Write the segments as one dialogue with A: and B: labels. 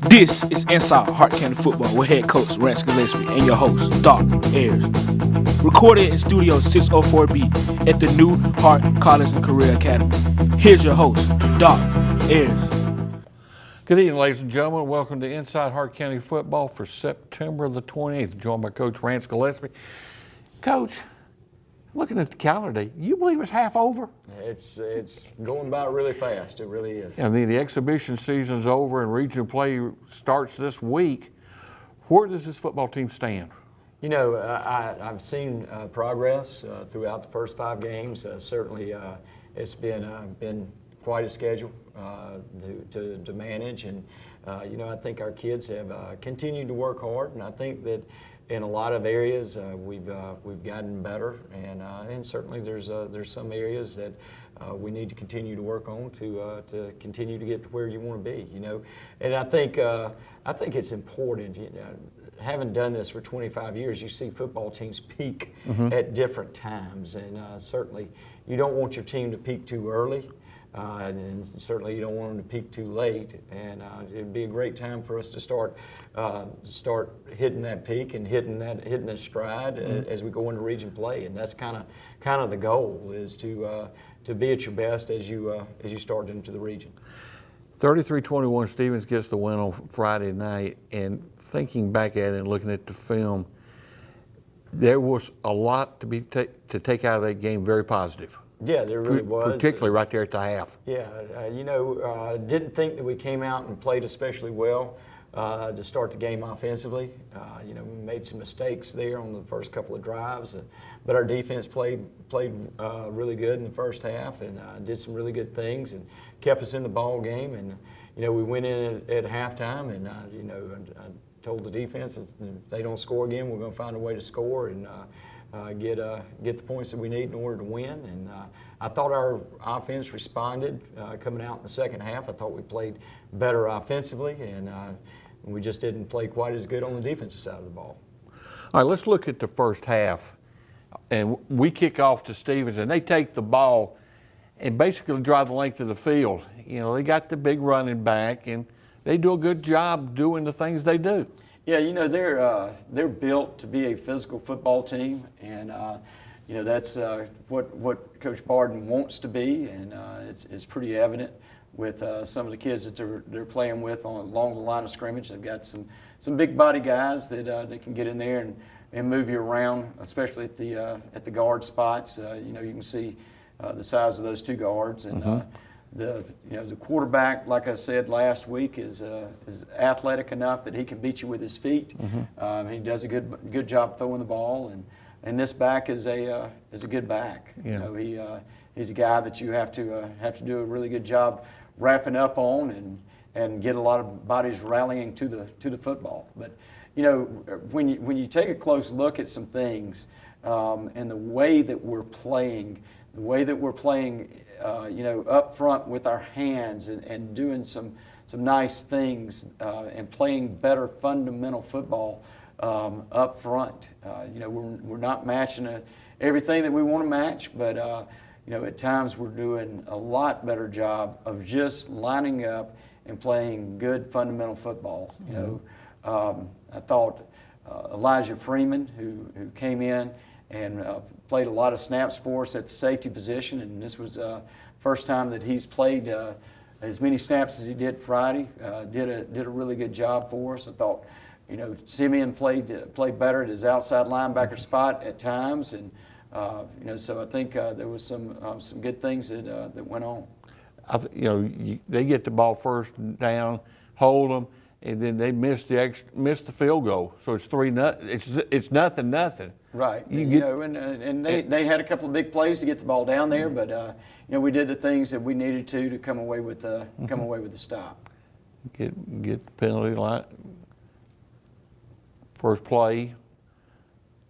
A: This is Inside Hart County Football with head coach Rance Gillespie and your host, Doc Ayers. Recorded in Studio 604B at the new Hart College and Career Academy. Here's your host, Doc Ayers.
B: Good evening, ladies and gentlemen. Welcome to Inside Hart County Football for September the 28th. Joined by Coach Rance Gillespie. Coach, looking at the calendar, you believe it's half over?
C: It's going by really fast. It really is.
B: And the exhibition season's over and regional play starts this week. Where does this football team stand?
C: You know, I've seen progress throughout the first 5 games. Certainly, it's been quite a schedule to manage, and you know, I think our kids have continued to work hard, and I think that in a lot of areas we've gotten better, and certainly there's some areas that we need to continue to work on to continue to get to where you want to be. You know, and I think it's important. You know, having done this for 25 years, you see football teams peak at different times, and certainly you don't want your team to peak too early. And certainly you don't want them to peak too late, and it'd be a great time for us to start hitting that peak and hitting that stride as we go into region play, and that's kind of the goal, is to be at your best as you start into the region.
B: 33-21, Stevens gets the win on Friday night, and thinking back at it and looking at the film, there was a lot to take out of that game, very positive.
C: Yeah, there really was.
B: Particularly right there at the half.
C: Yeah, you know, didn't think that we came out and played especially well to start the game offensively. You know, we made some mistakes there on the first couple of drives, but our defense played really good in the first half, and did some really good things and kept us in the ball game. And you know, we went in at halftime, and you know, I told the defense, if they don't score again, we're going to find a way to score and get the points that we need in order to win. And I thought our offense responded coming out in the second half. I thought we played better offensively, and we just didn't play quite as good on the defensive side of the ball.
B: All right, let's look at the first half. And we kick off to Stevens, and they take the ball and basically drive the length of the field. You know, they got the big running back, and they do a good job doing the things they do.
C: Yeah, you know, they're built to be a physical football team, and you know, that's what Coach Barden wants to be, and it's pretty evident with some of the kids that they're playing with along the line of scrimmage. They've got some big body guys that they can get in there and move you around, especially at the guard spots. You know, you can see the size of those 2 guards, and the quarterback, like I said last week, is athletic enough that he can beat you with his feet. He does a good job throwing the ball, and this back is a good back.
B: Yeah.
C: You know, he's a guy that you have to do a really good job wrapping up on and get a lot of bodies rallying to the football. But you know, when you take a close look at some things and the way that we're playing. You know, up front with our hands and doing some nice things and playing better fundamental football up front. You know, we're not matching everything that we want to match, but you know, at times we're doing a lot better job of just lining up and playing good fundamental football. You know, I thought Elijah Freeman, who came in and played a lot of snaps for us at the safety position, and this was first time that he's played as many snaps as he did Friday. Did a really good job for us. I thought, you know, Simeon played better at his outside linebacker spot at times, and you know, so I think there was some good things that went on.
B: You know, they get the ball first down, hold them, and then they miss the field goal. So it's 3-0. It's nothing.
C: Right. You know, and they had a couple of big plays to get the ball down there, but you know, we did the things that we needed to come away with the stop.
B: Get the penalty line. First play.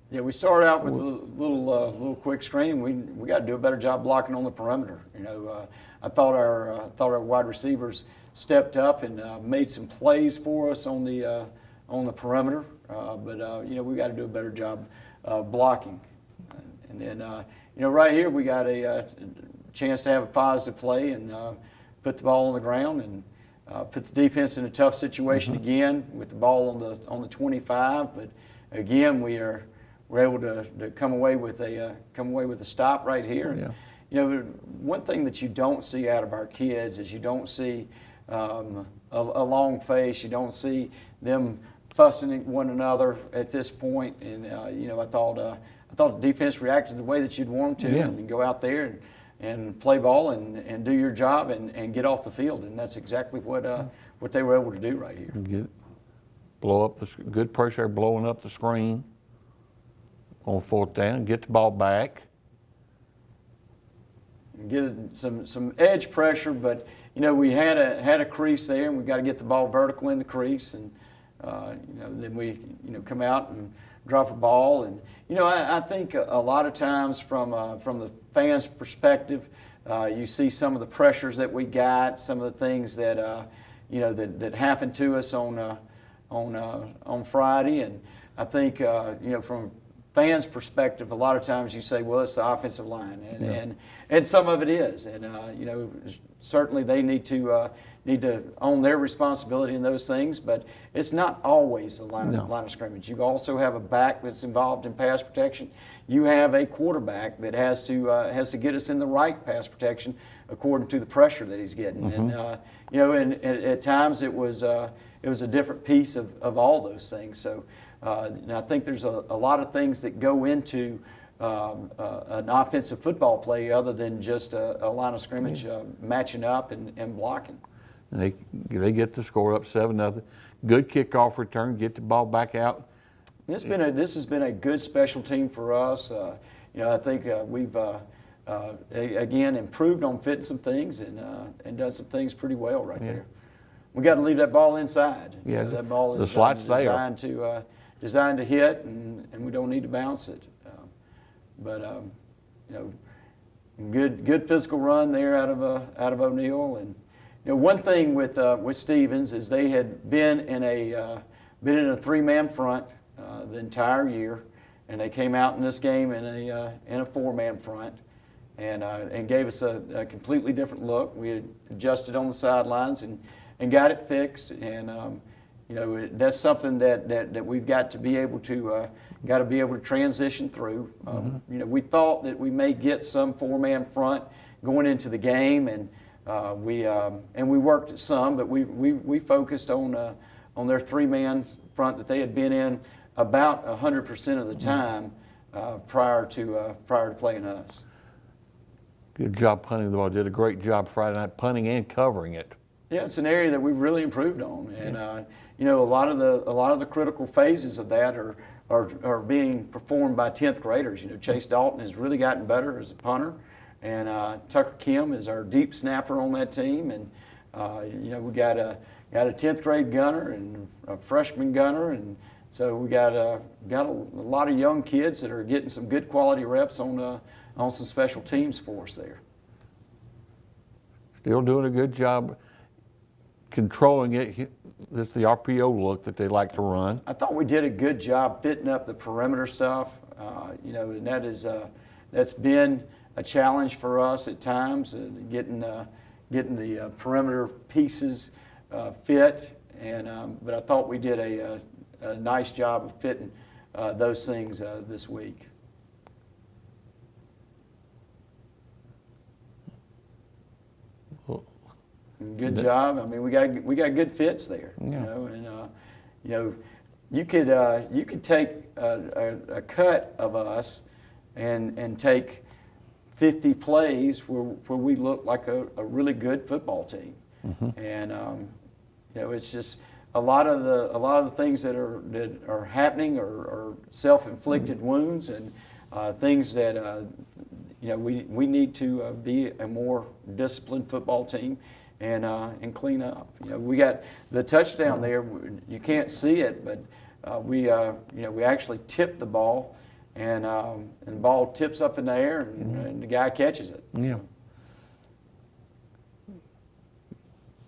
C: Yeah, we started out with a little quick screen. We got to do a better job blocking on the perimeter. You know, I thought our wide receivers stepped up and made some plays for us on the perimeter, but you know, we got to do a better job blocking. And then you know, right here we got a chance to have a positive play and put the ball on the ground and put the defense in a tough situation again with the ball on the 25. But again, we're able to come away with a stop right here. And, one thing that you don't see out of our kids is you don't see a long face. You don't see them fussing at one another at this point. And I thought the defense reacted the way that you'd want them to, and go out there and play ball and do your job and get off the field. And that's exactly what they were able to do right here.
B: Blow up good pressure, blowing up the screen on 4th down, get the ball back.
C: Get some edge pressure, but we had a crease there, and we got to get the ball vertical in the crease, and then we come out and drop a ball. And I think a lot of times from the fans' perspective, you see some of the pressures that we got, some of the things that that happened to us on Friday, and I think from fans' perspective, a lot of times you say, well, it's the offensive line, and some of it is, and certainly they need to own their responsibility in those things, but it's not always the line of scrimmage. You also have a back that's involved in pass protection. You have a quarterback that has to get us in the right pass protection according to the pressure that he's getting, and at times it was a different piece of all those things. So. And I think there's a lot of things that go into an offensive football play other than just a line of scrimmage matching up and blocking.
B: And they get the score up 7-0. Good kickoff return, get the ball back out.
C: This has been a good special team for us. I think we've again improved on fitting some things and done some things pretty well right there. We got to leave that ball inside.
B: Yeah,
C: that ball is designed to hit, and we don't need to bounce it. Good physical run there out of O'Neill. And one thing with Stevens is they had been in a 3-man front the entire year, and they came out in this game in a 4-man front, and gave us a completely different look. We had adjusted on the sidelines and got it fixed, and that's something that we've got to be able to transition through. We thought that we may get some 4-man front going into the game, and we worked at some, but we focused on their 3-man front that they had been in about 100% of the time prior to playing us.
B: Good job punting the ball. Did a great job Friday night punting and covering it.
C: Yeah, it's an area that we've really improved on, and a lot of the critical phases of that are being performed by 10th graders. Chase Dalton has really gotten better as a punter, and Tucker Kim is our deep snapper on that team, and we got a 10th grade gunner and a freshman gunner, and so we got a lot of young kids that are getting some good quality reps on some special teams for us there.
B: Still doing a good job controlling it. That's the RPO look that they like to run.
C: I thought we did a good job fitting up the perimeter stuff, and that's been a challenge for us at times, getting the perimeter pieces fit. But I thought we did a nice job of fitting those things this week. Good job. I mean, we got good fits there. You could take a cut of us and take 50 plays where we look like a really good football team, and it's just a lot of the things that are happening are self-inflicted wounds and things that we need to be a more disciplined football team and clean up. We got the touchdown there. You can't see it, but we actually tipped the ball, and the ball tips up in the air, and the guy catches it.
B: Yeah.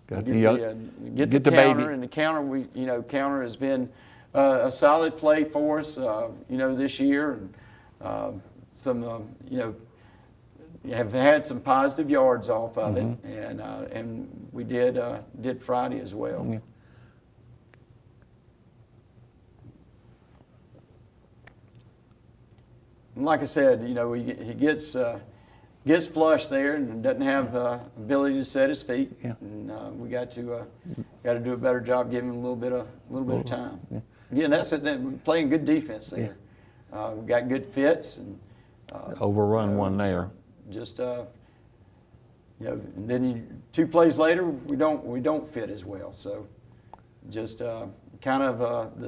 C: Get the counter, baby. And the counter, counter has been a solid play for us, this year, and some, have had some positive yards off of it, and we did Friday as well.
B: Yeah.
C: And like I said, you know, he gets flushed there and doesn't have ability to set his feet.
B: Yeah.
C: And we got to do a better job giving him a little bit of time.
B: Yeah.
C: Again, that's it. We're playing good defense there. We got good fits and
B: Overrun one there.
C: just you know, and then 2 plays later we don't fit as well. So just kind of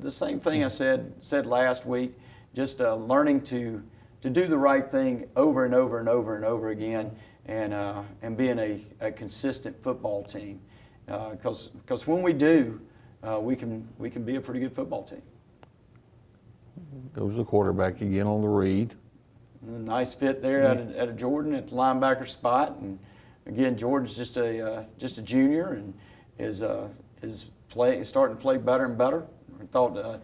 C: the same thing I said last week. Just learning to do the right thing over and over and over and over again, and being a consistent football team. Because when we do, we can be a pretty good football team.
B: Goes the quarterback again on the read.
C: And a nice fit there at a Jordan at the linebacker spot, and again Jordan's just a junior and is starting to play better and better. I thought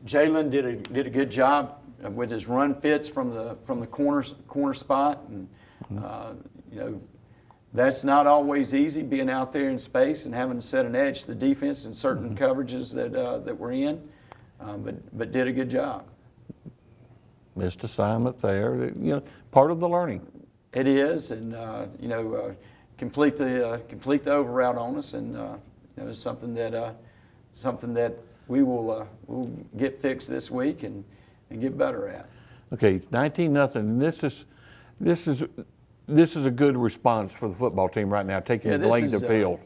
C: Jalen did a good job with his run fits from the corner spot, and you know, that's not always easy, being out there in space and having to set an edge to the defense in certain coverages that we're in, but did a good job.
B: Missed assignment there. You know, part of the learning.
C: It is, and you know, complete the over route on us, and you know, it's something that we will we'll get fixed this week and get better at.
B: Okay, 19-0. This is a good response for the football team right now, taking the length of the field.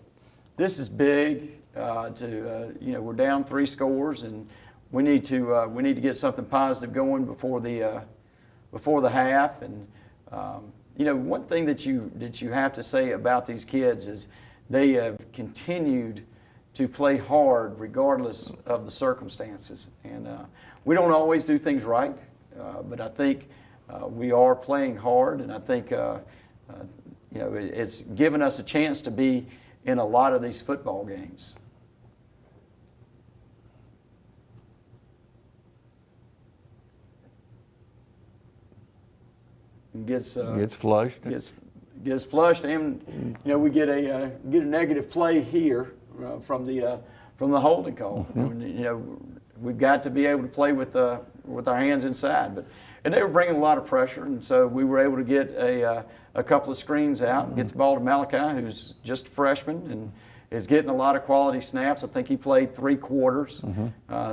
B: This
C: is big. You know, we're down 3 scores, and we need to get something positive going before the half. And you know, one thing that you have to say about these kids is they have continued to play hard regardless of the circumstances. And we don't always do things right, but I think we are playing hard, and I think you know, it's given us a chance to be in a lot of these football games. Gets
B: flushed.
C: Gets flushed, and you know, we get a negative play here from the holding call. You know, we've got to be able to play with our hands inside, and they were bringing a lot of pressure, and so we were able to get a couple of screens out and get the ball to Malachi, who's just a freshman and is getting a lot of quality snaps. I think he played 3 quarters,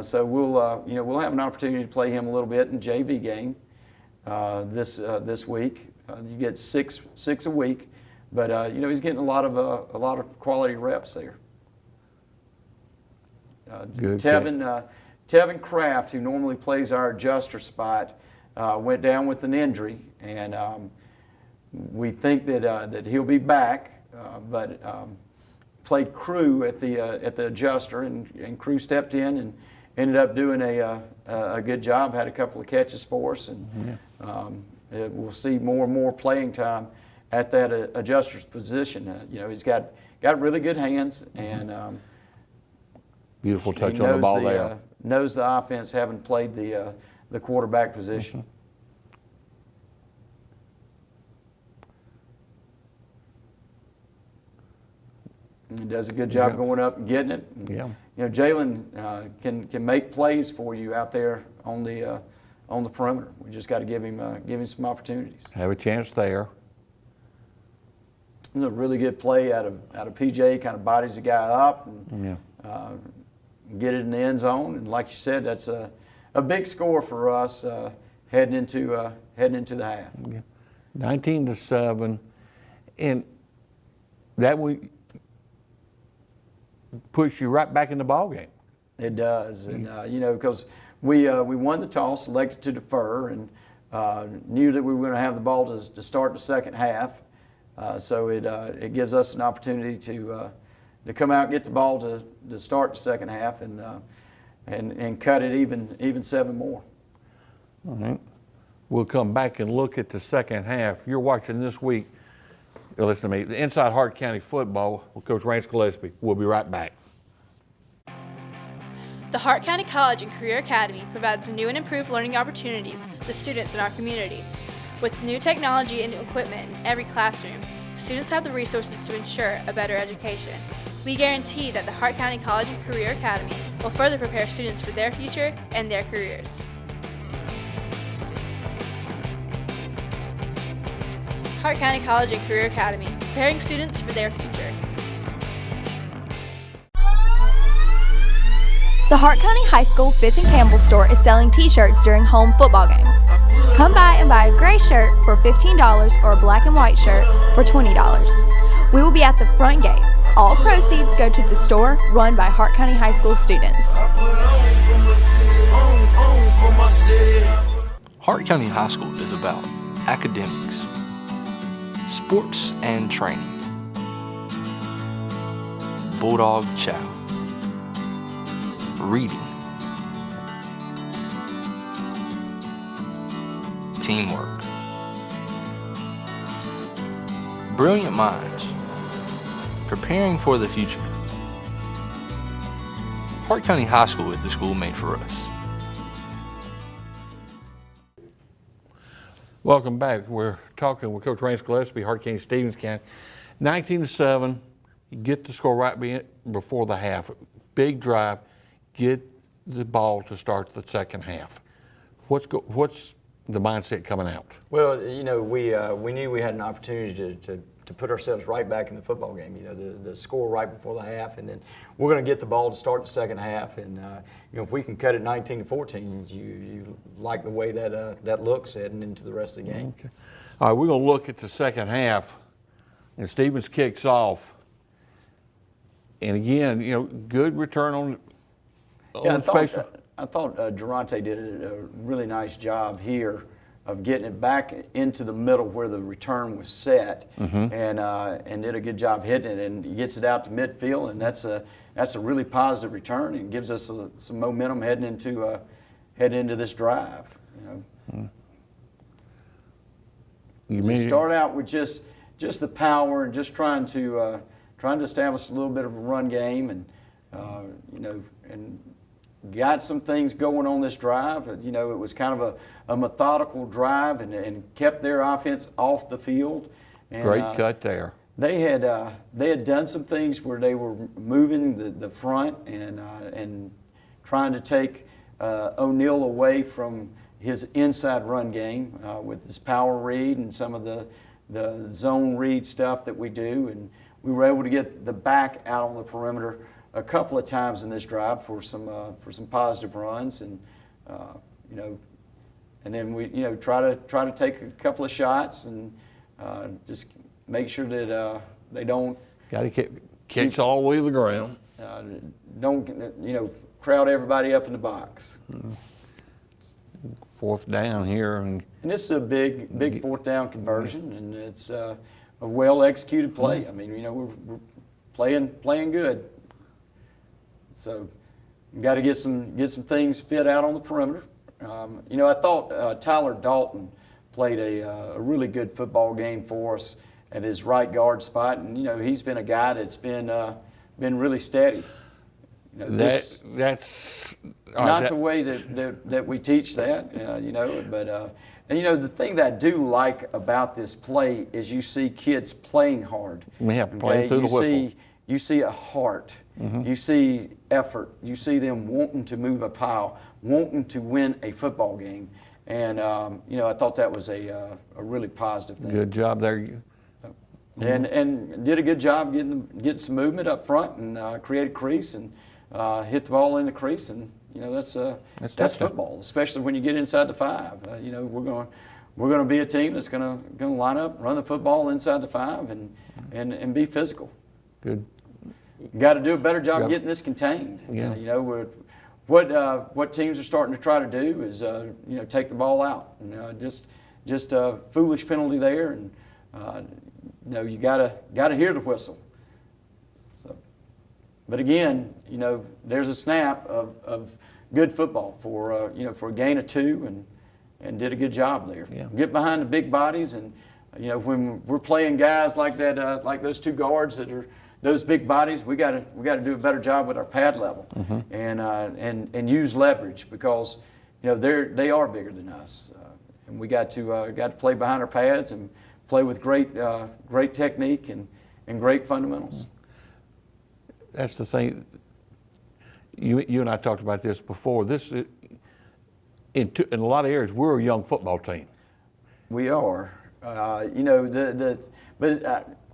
C: so we'll have an opportunity to play him a little bit in JV game this week. You get six a week, but you know, he's getting a lot of quality reps there. Tevin Kraft, who normally plays our adjuster spot, went down with an injury, and we think that he'll be back, but played Crew at the adjuster, and Crew stepped in and ended up doing a good job. Had a couple of catches for us, and we'll see more and more playing time at that adjuster's position. You know, he's got really good hands, and
B: beautiful touch on the ball there.
C: Knows the offense, having played the quarterback position. He does a good job going up and getting it. And, you know, Jalen can make plays for you out there on the perimeter. We just got to give him some opportunities.
B: Have a chance there.
C: It was a really good play out of PJ. Kind of bodies the guy up and get it in the end zone. And like you said, that's a big score for us heading into the half.
B: 19-7, and that we push you right back in the ball game.
C: It does, and you know, because we won the toss, elected to defer, and knew that we were going to have the ball to start the second half. So it gives us an opportunity to come out and get the ball to start the second half, and cut it even 7 more.
B: All right. We'll come back and look at the second half. You're watching this week. Listen to me. The Inside Hart County Football with Coach Rance Gillespie. We'll be right back.
D: The Hart County College and Career Academy provides new and improved learning opportunities to students in our community. With new technology and equipment in every classroom, students have the resources to ensure a better education. We guarantee that the Hart County College and Career Academy will further prepare students for their future and their careers. Hart County College and Career Academy, preparing students for their future.
E: The Hart County High School 5th and Campbell store is selling t-shirts during home football games. Come by and buy a gray shirt for $15 or a black and white shirt for $20. We will be at the front gate. All proceeds go to the store run by Hart County High School students.
F: Hart County High School is about academics, sports and training, bulldog chow, reading, teamwork, brilliant minds, preparing for the future. Hart County High School is the school made for us.
B: Welcome back. We're talking with Coach Rance Gillespie, Hart County, Stevens County. 19-7, you get the score right before the half. Big drive, get the ball to start the second half. What's the mindset coming out?
C: Well, you know, we knew we had an opportunity to put ourselves right back in the football game. You know, the score right before the half, and then we're going to get the ball to start the second half. And you know, if we can cut it 19-14, you like the way that looks heading into the rest of the game.
B: Okay. All right, we're going to look at the second half, and Stevens kicks off. And again, you know, good return on special.
C: I thought Durante did a really nice job here of getting it back into the middle where the return was set, and did a good job hitting it, and he gets it out to midfield, and that's a really positive return, and gives us some momentum heading into this drive. You know, you start out with just the power and just trying to establish a little bit of a run game, and you know, and got some things going on this drive. You know, it was kind of a methodical drive, and kept their offense off the field. And,
B: great cut there.
C: They had done some things where they were moving the front and trying to take O'Neal away from his inside run game with his power read and some of the zone read stuff that we do, and we were able to get the back out on the perimeter a couple of times in this drive for some positive runs, and you know, and then we try to take a couple of shots and just make sure that they don't
B: catch all the way to the ground.
C: Don't crowd everybody up in the box.
B: Fourth down here, and
C: this is a big fourth down conversion, and it's a well executed play. I mean, you know, we're playing good. So you got to get some things fit out on the perimeter. You know, I thought Tyler Dalton played a really good football game for us at his right guard spot, and you know, he's been a guy that's been really steady. You know,
B: that's
C: not the way that we teach that, you know, but and you know, the thing that I do like about this play is you see kids playing hard.
B: Yeah, playing through the whistle.
C: You see a heart. You see effort. You see them wanting to move a pile, wanting to win a football game, and you know, I thought that was a really positive thing.
B: Good job there.
C: And did a good job getting some movement up front, and create a crease and hit the ball in the crease, and you know, that's football, especially when you get inside the 5. You know, we're going to be a team that's going to line up, run the football inside the 5, and be physical.
B: Good.
C: You got to do a better job getting this contained.
B: Yeah.
C: You know, what teams are starting to try to do is you know, take the ball out. And, just a foolish penalty there, and you know, you got to hear the whistle. So, but again, you know, there's a snap of good football for you know, for a gain of 2, and did a good job there.
B: Yeah.
C: Get behind the big bodies, and you know, when we're playing guys like that, like those 2 guards that are those big bodies, we got to do a better job with our pad level, and use leverage, because you know, they are bigger than us, and we got to play behind our pads and play with great technique and great fundamentals.
B: That's the thing. You and I talked about this before. In a lot of areas, we're a young football team.
C: We are. But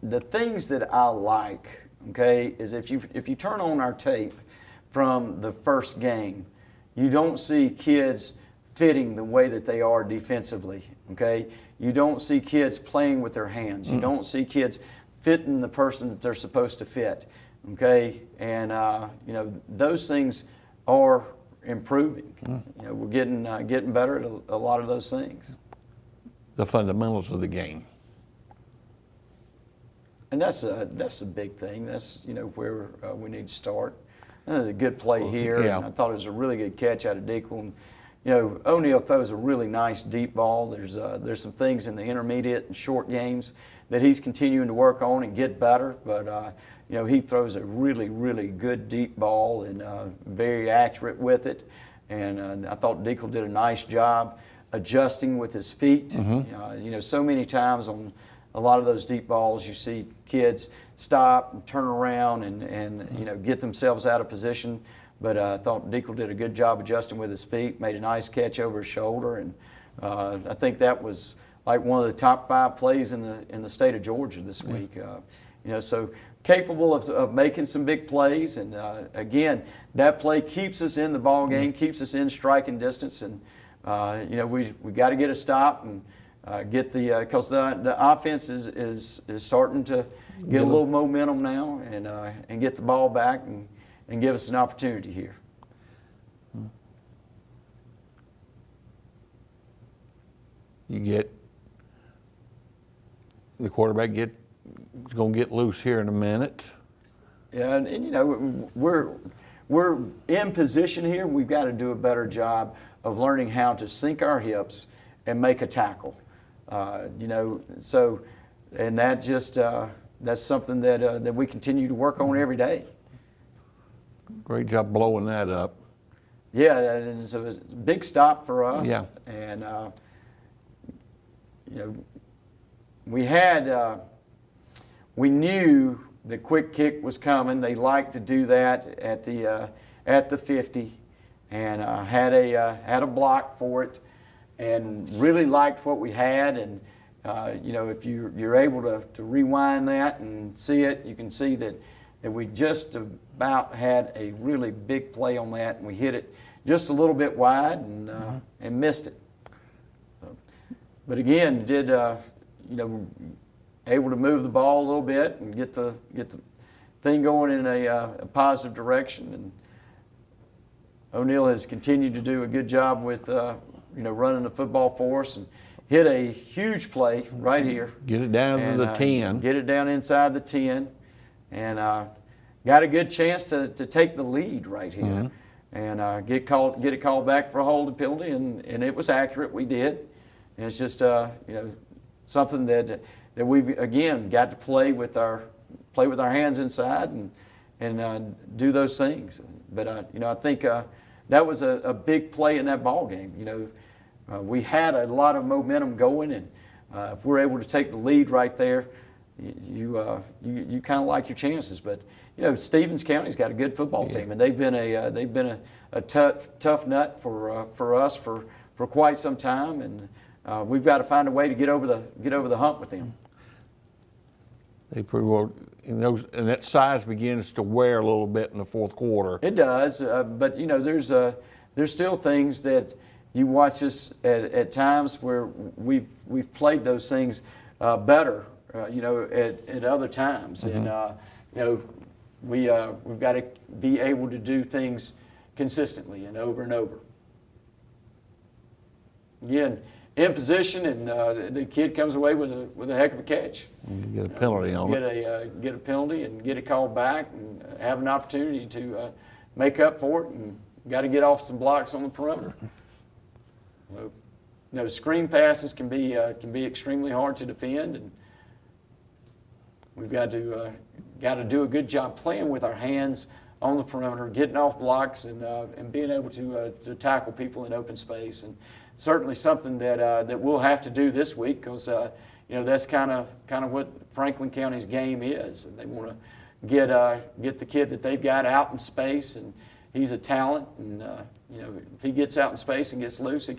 C: the things that I like, okay, is if you turn on our tape from the first game, you don't see kids fitting the way that they are defensively, okay? You don't see kids playing with their hands. You don't see kids fitting the person that they're supposed to fit, okay? And, those things are improving. We're getting better at a lot of those things.
B: The fundamentals of the game.
C: And that's a big thing. That's where we need to start. That was a good play here.
B: Yeah.
C: And I thought it was a really good catch out of Deacle. And, O'Neal throws a really nice deep ball. There's some things in the intermediate and short games that he's continuing to work on and get better. But he throws a really, really good deep ball and very accurate with it. And I thought Deacle did a nice job adjusting with his feet. So many times on a lot of those deep balls, you see kids stop and turn around and get themselves out of position. But I thought Deacle did a good job adjusting with his feet, made a nice catch over his shoulder, and I think that was like one of the top 5 plays in the state of Georgia this week. So capable of making some big plays, and again, that play keeps us in the ball game, keeps us in striking distance, and we got to get a stop and get because the offense is starting to get a little momentum now, and get the ball back and give us an opportunity here.
B: You get the quarterback going to get loose here in a minute.
C: Yeah, and we're in position here. We've got to do a better job of learning how to sink our hips and make a tackle. So, and that just that's something that we continue to work on every day.
B: Great job blowing that up.
C: Yeah, it's a big stop for us.
B: Yeah.
C: And we had we knew the quick kick was coming. They like to do that at the 50, and had a block for it, and really liked what we had. And if you're able to rewind that and see it, you can see that we just about had a really big play on that, and we hit it just a little bit wide and missed it. But again, able to move the ball a little bit and get the thing going in a positive direction. And O'Neal has continued to do a good job with running the football for us, and hit a huge play right here.
B: Get it down to the 10.
C: Get it down inside the 10, and got a good chance to take the lead right here, and get it called back for a holding penalty, and it was accurate. We did, and it's just something that we've again got to play with our hands inside and do those things. But I think that was a big play in that ball game. We had a lot of momentum going, and if we're able to take the lead right there, you kind of like your chances. But Stevens County's got a good football team, and they've been a tough nut for us for quite some time, and we've got to find a way to get over the hump with them.
B: They pretty well, and that size begins to wear a little bit in the fourth quarter.
C: It does, but there's still things that you watch us at times where we've played those things better, at other times, and we've got to be able to do things consistently and over. Again, in position, and the kid comes away with a heck of a catch.
B: You get a penalty on it.
C: Get a penalty and get it called back, and have an opportunity to make up for it, and got to get off some blocks on the perimeter. Screen passes can be extremely hard to defend, and we've got to do a good job playing with our hands on the perimeter, getting off blocks, and being able to tackle people in open space. And certainly something that we'll have to do this week because that's kind of what Franklin County's game is, and they want to get the kid that they've got out in space, and he's a talent, and if he gets out in space and gets loose, it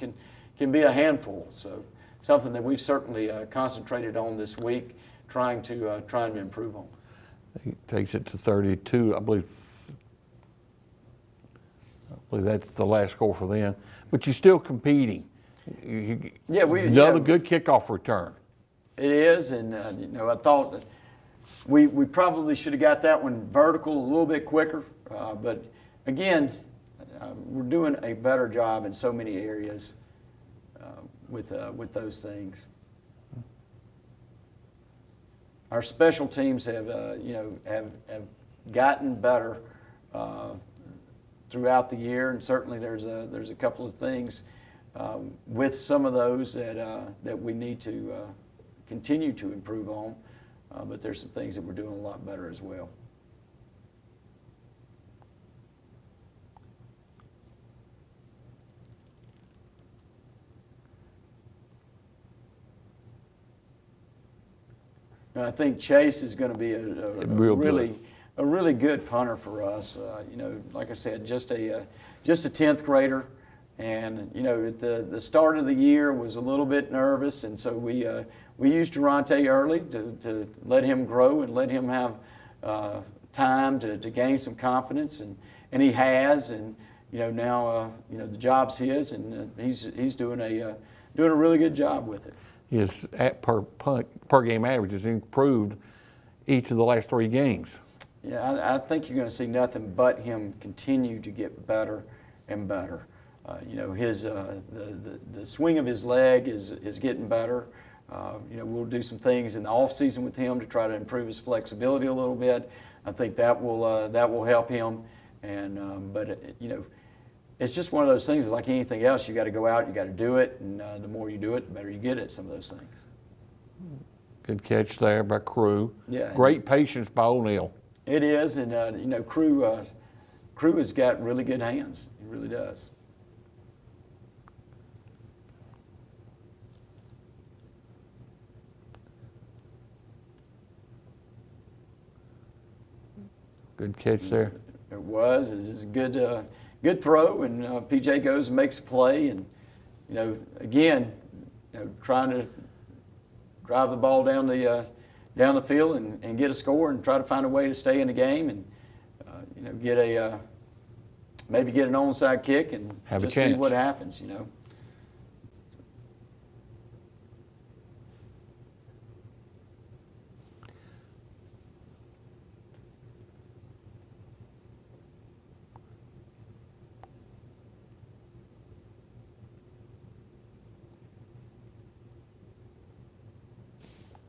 C: can be a handful. So something that we've certainly concentrated on this week, trying to improve on.
B: He takes it to 32, I believe that's the last score for them. But you're still competing. Another good kickoff return.
C: It is, and I thought that we probably should have got that one vertical a little bit quicker. But again, we're doing a better job in so many areas with those things. Our special teams have gotten better throughout the year, and certainly there's a couple of things with some of those that we need to continue to improve on, but there's some things that we're doing a lot better as well. I think Chase is going to be a really good punter for us. Like I said, just a 10th grader, and at the start of the year was a little bit nervous, and so we used Durante early to let him grow and let him have time to gain some confidence, and he has, and now the job's his, and he's doing a really good job with it.
B: His per game average has improved each of the last 3 games.
C: Yeah, I think you're going to see nothing but him continue to get better and better. His the swing of his leg is getting better. We'll do some things in the off season with him to try to improve his flexibility a little bit. I think that will help him. And but it's just one of those things. It's like anything else. You got to go out, you got to do it, and the more you do it, the better you get at some of those things.
B: Good catch there by Coo.
C: Yeah.
B: Great patience by O'Neal.
C: It is, and Coo has got really good hands. He really does.
B: Good catch there.
C: It was. It's a good throw, and PJ goes and makes a play, and again, trying to drive the ball down the field and get a score and try to find a way to stay in the game and maybe get an onside kick and
B: have
C: just
B: a chance.
C: See what happens.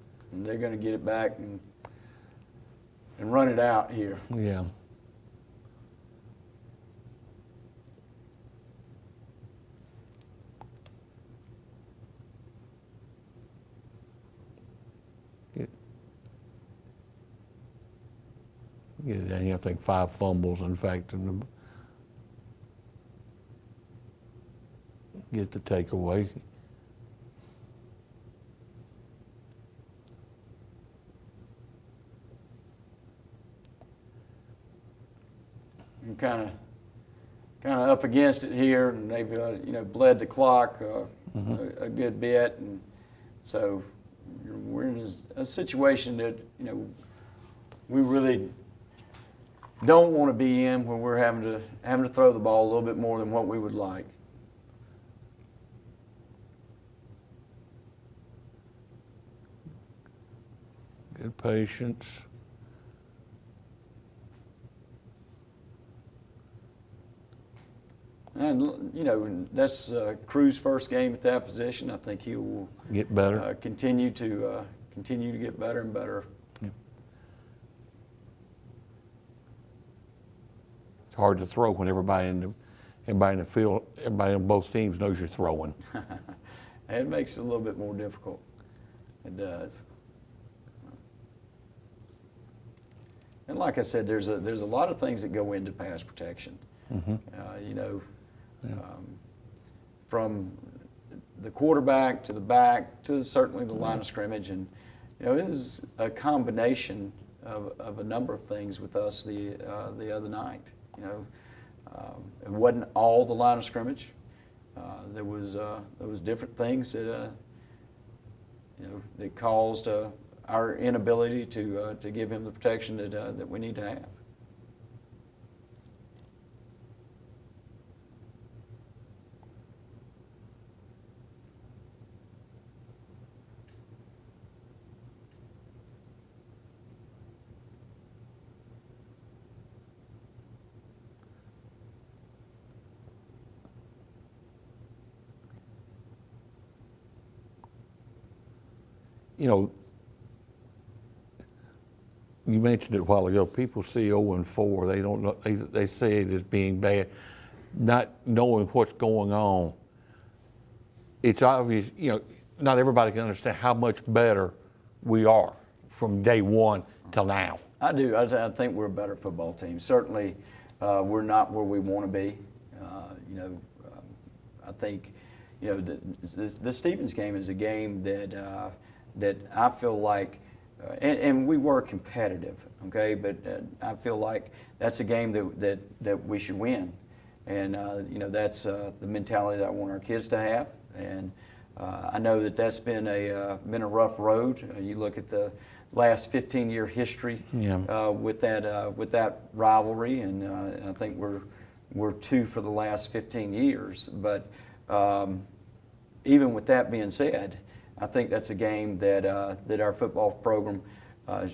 C: And they're going to get it back and run it out here.
B: Yeah. I think 5 fumbles, in fact, and get the takeaway.
C: And kind of up against it here, and they've bled the clock a good bit, and so we're in a situation that we really don't want to be in, when we're having to throw the ball a little bit more than what we would like.
B: Good patience.
C: And that's Coo's first game at that position. I think he will
B: Get better.
C: Continue to get better and better.
B: Yeah. It's hard to throw when everybody in the field, everybody on both teams knows you're throwing.
C: It makes it a little bit more difficult. It does. And like I said, there's a lot of things that go into pass protection.
B: Mm-hmm.
C: From the quarterback to the back to certainly the line of scrimmage, and it was a combination of a number of things with us the other night. It wasn't all the line of scrimmage. There was different things that that caused our inability to give him the protection that we need to have.
B: You mentioned it a while ago. People see 0-4. They don't know. They say it as being bad, not knowing what's going on. It's obvious. Not everybody can understand how much better we are from day one till now.
C: I do. I think we're a better football team. Certainly, we're not where we want to be. I think, the Stevens game is a game that I feel like, and we were competitive, okay, but I feel like that's a game that we should win, and that's the mentality that I want our kids to have, and I know that's been a rough road. You look at the last 15-year history with that rivalry, and I think we're 2 for the last 15 years, but even with that being said, I think that's a game that our football program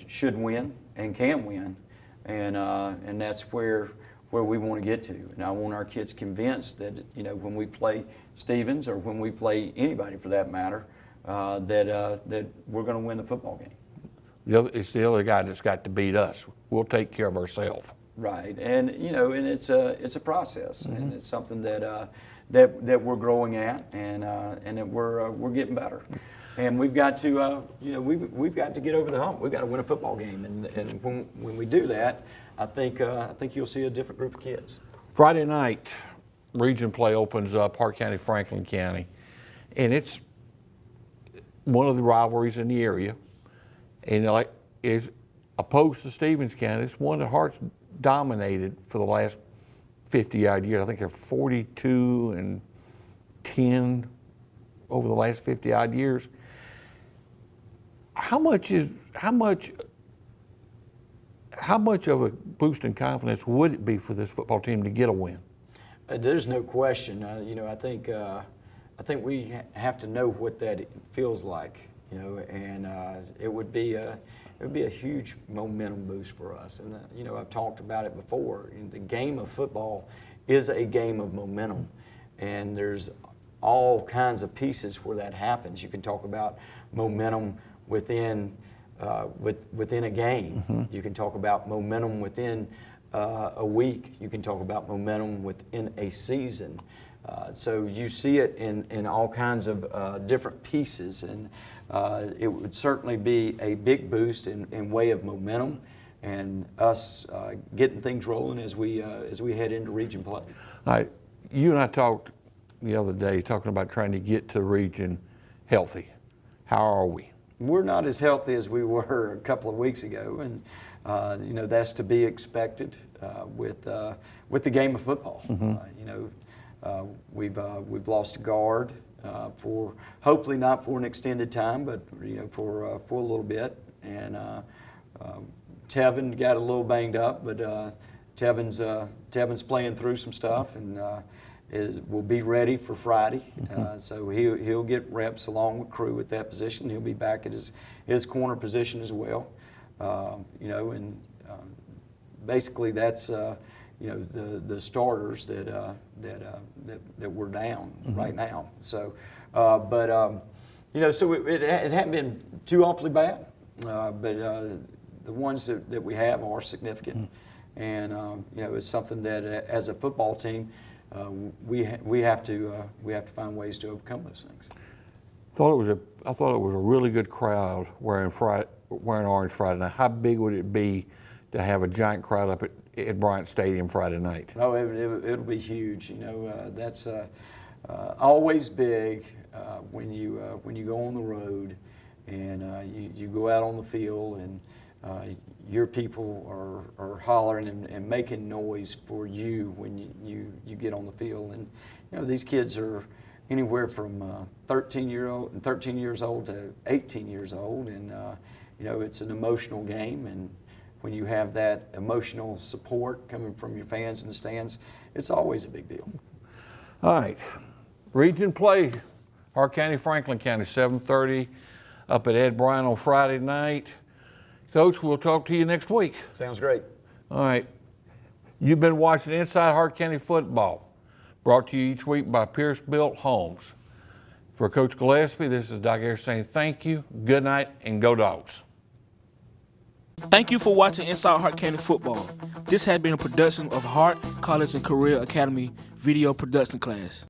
C: should win and can win, and that's where we want to get to. And I want our kids convinced that when we play Stevens or when we play anybody for that matter, that we're going to win the football game.
B: It's the other guy that's got to beat us. We'll take care of ourselves.
C: Right, and and it's a process, and it's something that we're growing at, and that we're getting better. And we've got to, we've got to get over the hump. We've got to win a football game, and when we do that, I think you'll see a different group of kids.
B: Friday night, region play opens up, Hart County, Franklin County, and it's one of the rivalries in the area, and is opposed to Stevens County. It's one that Hart's dominated for the last 50-odd years. I think they're 42-10 over the last 50-odd years. How much of a boost in confidence would it be for this football team to get a win?
C: There's no question. I think we have to know what that feels like. And it would be a huge momentum boost for us. And I've talked about it before. The game of football is a game of momentum, and there's all kinds of pieces where that happens. You can talk about momentum within a game. You can talk about momentum within a week. You can talk about momentum within a season. So you see it in all kinds of different pieces, and it would certainly be a big boost in way of momentum and us getting things rolling as we head into region play.
B: All right, you and I talked the other day talking about trying to get to the region healthy. How are we?
C: We're not as healthy as we were a couple of weeks ago, and that's to be expected with the game of football. We've lost a guard for hopefully not for an extended time, but for a little bit, and Tevin got a little banged up, but Tevin's playing through some stuff and will be ready for Friday. So he'll get reps along with Crew at that position. He'll be back at his corner position as well. And basically that's the starters that we're down right now. So, so it hadn't been too awfully bad, but the ones that we have are significant, and it's something that as a football team we have to find ways to overcome those things.
B: I thought it was a really good crowd wearing orange Friday night. How big would it be to have a giant crowd up at Bryant Stadium Friday night?
C: Oh, it'll be huge. That's always big when you go on the road and you go out on the field and your people are hollering and making noise for you when you get on the field. And these kids are anywhere from 13 years old to 18 years old, and it's an emotional game. And when you have that emotional support coming from your fans in the stands, it's always a big deal.
B: All right, region play, Hart County, Franklin County, 7:30 up at Ed Bryan on Friday night. Coach, we'll talk to you next week.
C: Sounds great.
B: All right. You've been watching Inside Hart County Football, brought to you each week by Pierce Built Homes. For Coach Gillespie, this is Doc Ayers saying thank you, good night, and go Dogs.
A: Thank you for watching Inside Hart County Football. This has been a production of Hart College and Career Academy video production class.